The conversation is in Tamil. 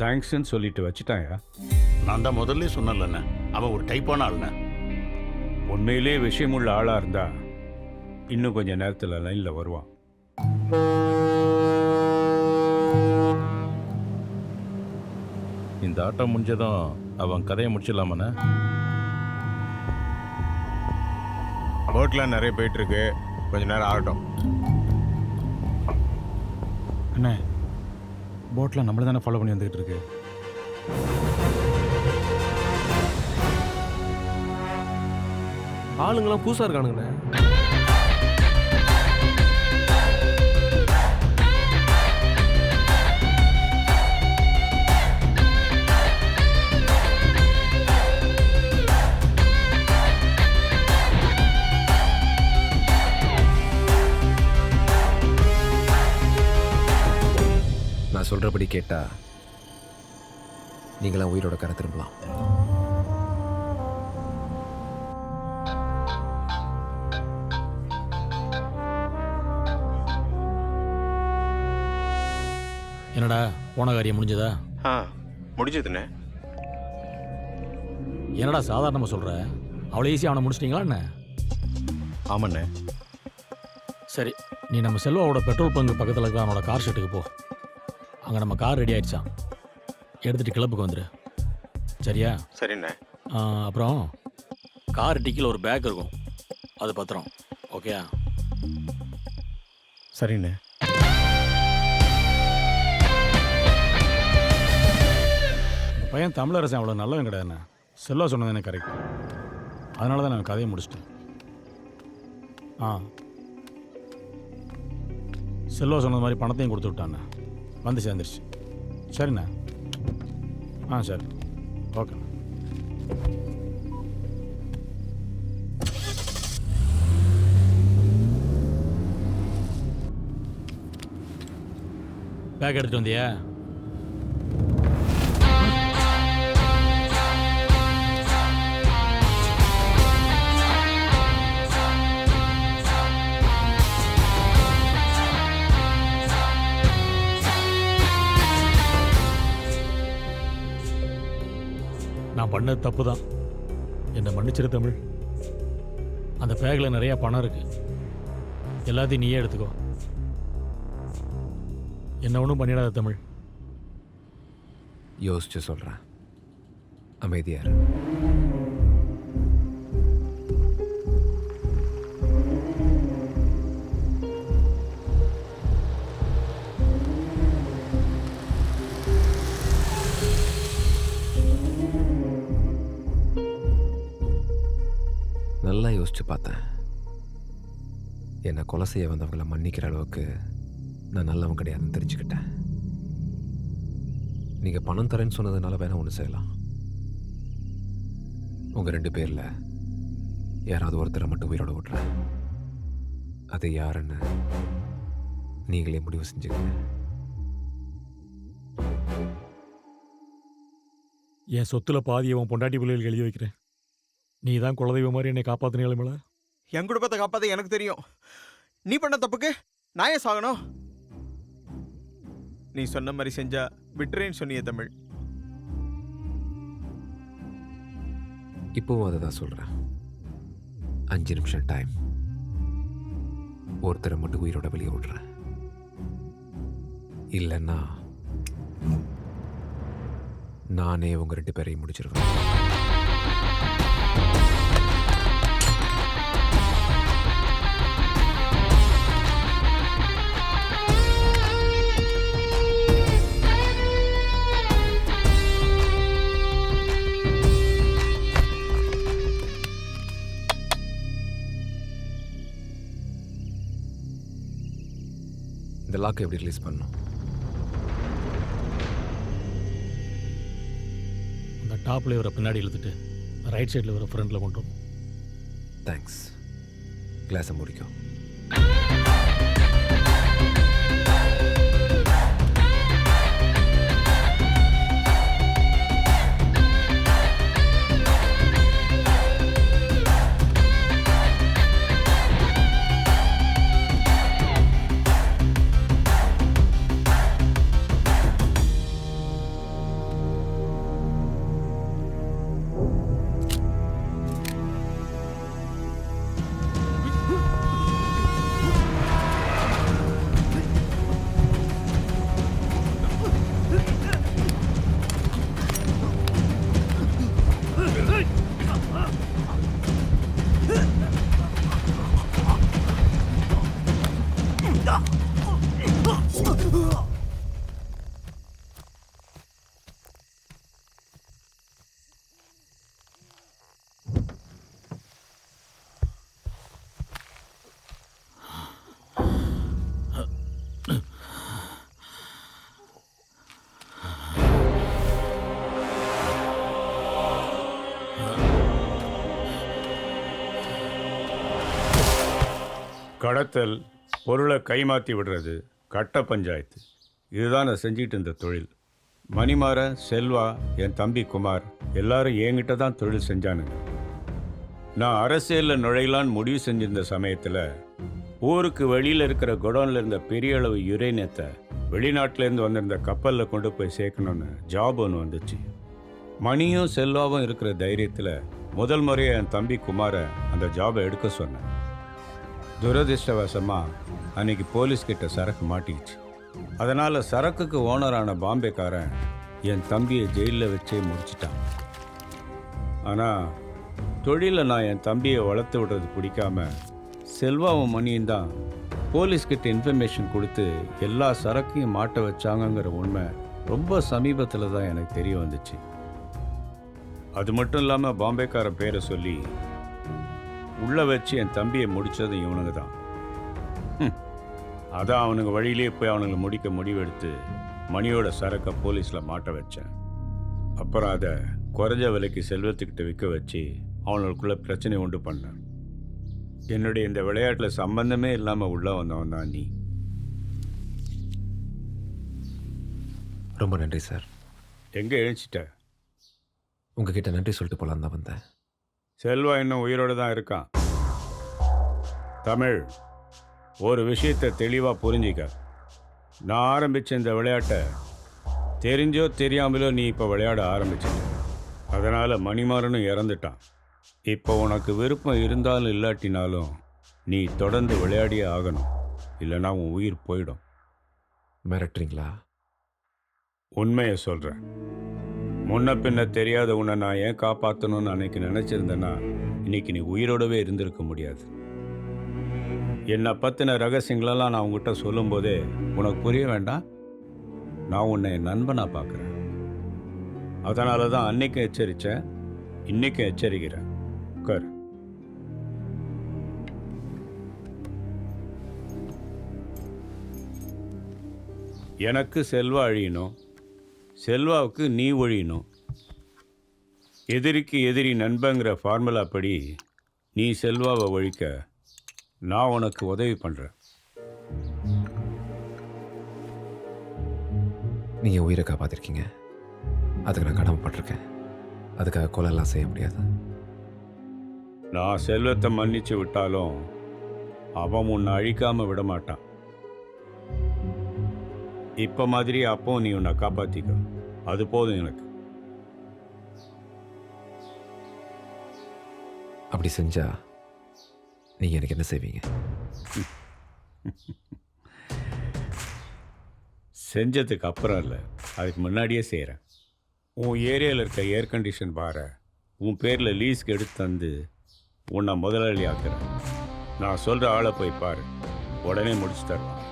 தேங்க்ஸ்ன்னு சொல்லிட்டு வச்சுட்டாயா? நான் தான் முதல்ல சொன்னேன்லண்ணே, அவன் ஒரு டைப்பான ஆளுண்ணே. உண்மையிலே விஷயமுள்ள ஆளாக இருந்தா இன்னும் கொஞ்சம் நேரத்தில் லைனில் வருவான். இந்த ஆட்டம் முடிஞ்சதும் அவன் கதையை முடிச்சிடலாமாண்ணே? போட்டில் நிறைய போயிட்டுருக்கு, கொஞ்ச நேரம் ஆகட்டும். அண்ணே, போட்டில் நம்மள தானே ஃபாலோ பண்ணி வந்துக்கிட்டு இருக்கு. ஆளுங்கெல்லாம் புதுசாக இருக்கானுங்கண்ணே. நான் சொல்கிறபடி கேட்டால் நீங்களாம் உயிரோட கரை திரும்பலாம். என்னடா போன காரியம் முடிஞ்சதா? முடிஞ்சதுண்ணே. என்னடா சாதாரணமாக சொல்கிற? அவ்வளோ ஈஸியாக அவனை முடிச்சிட்டிங்களா என்ன? ஆமாண்ணே. சரி, நீ நம்ம செல்வாவோட பெட்ரோல் பங்கு பக்கத்தில் இருக்கிற அவனோட கார் ஷெட்டுக்கு போ. அங்கே நம்ம கார் ரெடி ஆயிடுச்சான், எடுத்துகிட்டு கிளப்புக்கு வந்துடு. சரியா? சரிண்ணே. அப்புறம் கார் டிக்கியில் ஒரு பேக் இருக்கும், அது பத்திரம். ஓகே? சரிண்ணே. இந்த பையன் தமிழரசன் அவ்வளோ நல்லவன் கிடையாதுண்ணே. செல்வா சொன்னது எனக்கு கரெக்ட். அதனால தான் நான் கதையை முடிச்சிட்டேன். செல்வா சொன்னது மாதிரி பணத்தையும் கொடுத்து விட்டாண்ணே, வந்து சேர்ந்துருச்சு. சரிண்ணா. சரி, ஓகே. பேக் எடுத்துகிட்டு வந்தியா? நான் பண்ணது தப்பு தான், என்னை மன்னிச்சிரு தமிழ். அந்த பேக்கில் நிறையா பணம் இருக்கு, எல்லாத்தையும் நீயே எடுத்துக்கோ. என்ன ஒன்றும் பண்ணிடாத தமிழ். யோசிச்சு சொல்கிறேன், அமைதியார். நல்லா யோசிச்சு பார்த்தேன். என்னை கொலை செய்ய வந்தவங்களை மன்னிக்கிற அளவுக்கு நான் நல்லவன் கிடையாதுன்னு தெரிஞ்சுக்கிட்டேன். நீங்கள் பணம் தரேன்னு சொன்னதுனால வேணா ஒன்று செய்யலாம். உங்கள் 2 பேரில் யாராவது ஒருத்தரை மட்டும் உயிரோட விட்றேன். அது யாருன்னு நீங்களே முடிவு செஞ்சுக்கங்க. என் சொத்துல பாதியை உன் பொண்டாட்டி பிள்ளைகளுக்கு எழுதி வைக்கிறேன். நீ தான் குலதெய்வம் மாதிரி என்னை காப்பாற்றினீங்களா? என் குடும்பத்தை காப்பாற்ற எனக்கு தெரியும். நீ பண்ண தப்புக்கு நான் ஏன் சாகணும்? நீ சொன்ன மாதிரி செஞ்சா விட்டுறேன்னு சொன்னிய தமிழ். இப்போவும் அதை தான் சொல்கிறேன். 5 நிமிஷம் டைம். ஒருத்தரை மட்டும் உயிரோட வெளியே விடுறேன். இல்லைன்னா நானே உங்கள் 2 பேரையும் முடிச்சிருவேன். இந்த லாக்கை எப்படி ரிலீஸ் பண்ணணும்? அந்த டாப்பில் இவரை பின்னாடி இழுத்துட்டு ரைட் சைடில் இவரை ஃப்ரண்டில் கொண்டு வரும். தேங்க்ஸ். கிளாஸை முடிக்கும். கடத்தல், பொருளை கைமாற்றி விடுறது, கட்ட பஞ்சாயத்து, இதுதான் நான் செஞ்சிட்டு இருந்த தொழில். மணிமாறன், செல்வா, என் தம்பி குமார் எல்லாரும் என்கிட்ட தான் தொழில் செஞ்சானுங்க. நான் அரசியலில் நுழையலான்னு முடிவு செஞ்சிருந்த சமயத்தில் ஊருக்கு வெளியில் இருக்கிற குடோனில் இருந்த பெரிய அளவு யுரேனியத்தை வெளிநாட்டிலேருந்து வந்திருந்த கப்பலில் கொண்டு போய் சேர்க்கணுன்னு ஜாப் ஒன்று வந்துச்சு. மணியும் செல்வாவும் இருக்கிற தைரியத்தில் முதல் முறையாக என் தம்பி குமாரை அந்த ஜாபை எடுக்க சொன்னேன். துரதிர்ஷ்டவசமாக அன்னைக்கு போலீஸ்கிட்ட சரக்கு மாட்டிக்கிச்சு. அதனால் சரக்குக்கு ஓனரான பாம்பேக்காரன் என் தம்பியை ஜெயிலில் வச்சே முடிச்சிட்டான். ஆனால் தொழிலில் நான் என் தம்பியை வளர்த்து விடுறது பிடிக்காம செல்வாவும் மணியும் தான் போலீஸ்கிட்ட இன்ஃபர்மேஷன் கொடுத்து எல்லா சரக்கையும் மாட்ட வச்சாங்கங்கிற உண்மை ரொம்ப சமீபத்தில் தான் எனக்கு தெரிய வந்துச்சு. அது மட்டும் இல்லாமல் பாம்பேக்கார பேரை சொல்லி உள்ளே வச்சு என் தம்பியை முடித்தது இவனுங்க தான். அதான் அவனுங்க வழியிலே போய் அவனுங்களை முடிக்க முடிவெடுத்து மணியோட சரக்கை போலீஸில் மாட்ட வச்சேன். அப்புறம் அதை குறைஞ்ச விலைக்கு செல்வத்துக்கிட்ட விற்க வச்சு அவனுக்குள்ள பிரச்சனை உண்டு பண்ணேன். என்னுடைய இந்த விளையாட்டில் சம்பந்தமே இல்லாமல் உள்ளே வந்தவன் தான் நீ. ரொம்ப நன்றி சார். எங்கே எழுச்சிட்ட? உங்ககிட்ட நன்றி சொல்லிட்டு போலாம் தான் வந்தேன். செல்வா இன்னும் உயிரோடு தான் இருக்கான். தமிழ், ஒரு விஷயத்தை தெளிவாக புரிஞ்சிக்க. நான் ஆரம்பித்த இந்த விளையாட்டை தெரிஞ்சோ தெரியாமலோ நீ இப்போ விளையாட ஆரம்பிச்சிட்ட. அதனால் மணிமாறனும் இறந்துட்டான். இப்போ உனக்கு விருப்பம் இருந்தாலும் இல்லாட்டினாலும் நீ தொடர்ந்து விளையாடியே ஆகணும், இல்லைன்னா உன் உயிர் போயிடும். மிரட்டுறீங்களா? உண்மையை சொல்கிறேன். முன்ன பின்ன தெரியாத உன்னை நான் ஏன் காப்பாற்றணும்னு அன்னைக்கு நினச்சிருந்தேன்னா இன்னைக்கு நீ உயிரோடவே இருந்திருக்க முடியாது. என்னை பற்றின ரகசியங்களெல்லாம் நான் உங்ககிட்ட சொல்லும்போதே உனக்கு புரிய வேண்டாம். நான் உன்னை என் நண்பனாக பார்க்குறேன். அதனால தான் அன்னைக்கும் எச்சரித்தேன், இன்னைக்கும் எச்சரிக்கிறேன். உட்கார். எனக்கு செல்வா அழியணும், செல்வாவுக்கு நீ ஒழியணும். எதிரிக்கு எதிரி நண்பங்கிற ஃபார்முலா படி நீ செல்வாவை ஒழிக்க நான் உனக்கு உதவி பண்ணுறேன். நீங்கள் உயிரை காப்பாற்றிருக்கீங்க, அதுக்கு நான் கடமைப்பட்டிருக்கேன். அதுக்காக கொலையெல்லாம் செய்ய முடியாது. நான் செல்வத்தை மன்னிச்சு விட்டாலும் அவன் உன்னை அழிக்காமல் விட மாட்டான். இப்போ மாதிரி அப்போ நீ உன்னை காப்பாற்றிக்க, அது போதும் எனக்கு. அப்படி செஞ்சா நீங்கள் எனக்கு என்ன செய்வீங்க? செஞ்சதுக்கு அப்புறம் இல்லை, அதுக்கு முன்னாடியே செய்கிறேன். உன் ஏரியாவில் இருக்க ஏர் கண்டிஷன் பாரை உன் பேரில் லீஸ்க்கு எடுத்து தந்து உன்னை முதலாளி ஆக்குறேன். நான் சொல்கிற ஆளை போய் பாரு, உடனே முடிச்சு தருவான்.